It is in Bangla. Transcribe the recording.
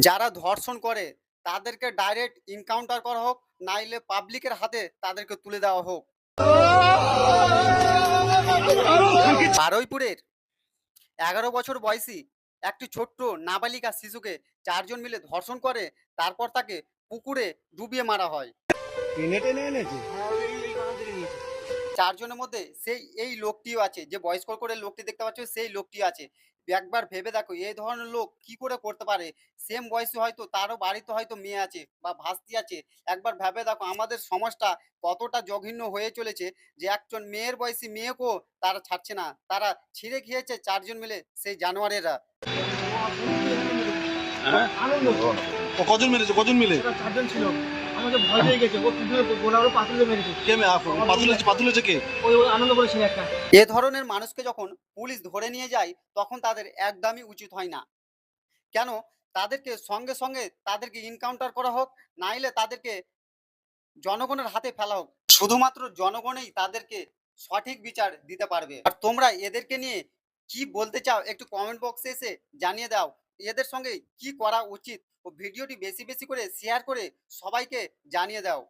যারা ধর্ষণ করে তাদেরকে ডাইরেক্ট এনকাউন্টার করা হোক, নাইলে পাবলিকের হাতে তাদেরকে তুলে দেওয়া হোক। বারুইপুরের 11 বছর বয়সী একটি ছোট্ট নাবালিকা শিশুকে 4 জন মিলে ধর্ষণ করে, তারপর তাকে পুকুরে ডুবিয়ে মারা হয়। টেনে টেনে এনেছে। 4 জনের মধ্যে এই লোকটিও আছে, যে বয়স্ক করে লোকটি দেখতে পাচ্ছ সেই লোকটি আছে। একবার ভেবে দেখো এই ধরনের লোক কি করে করতে পারে। সেম বয়সী, হয়তো তারও বাড়িতে হয়তো মেয়ে আছে বা ভাস্তি আছে। একবার ভেবে দেখো আমাদের সমাজটা কতটা জঘন্য হয়ে চলেছে, যে একজন মেয়ের বয়সী মেয়েকেও তারা ছাড়ছে না, তারা ছিঁড়ে খেয়েছে 4 জন মিলে সেই জানোয়ারেরা। হ্যাঁ? আনন্দ ও কজন মেরেছে, কজন মিলে? ওরা 4 জন ছিল। আমাকে ভয় পেয়ে গেছে, ও পিছনে গোলাগুলো পাথরে মেরেছে। কে পাতুলেছে কে? ওই আনন্দ করে ছেলে একটা। এ ধরনের মানুষকে যখন পুলিশ ধরে নিয়ে যায় তখন তাদের একদমই উচিত হয় না। কেন? তাদেরকে সঙ্গে সঙ্গে তাদেরকে এনকাউন্টার করা হোক, নাইলে তাদেরকে জনগণের হাতে ফেলা হোক। শুধুমাত্র জনগণই তাদেরকে সঠিক বিচার দিতে পারবে। আর তোমরা এদেরকে নিয়ে কি বলতে চাও একটু কমেন্ট বক্সে এসে জানিয়ে দাও। এদের সঙ্গে কি করা উচিত, ও ভিডিওটি বেশি বেশি করে শেয়ার করে সবাইকে জানিয়ে দাও।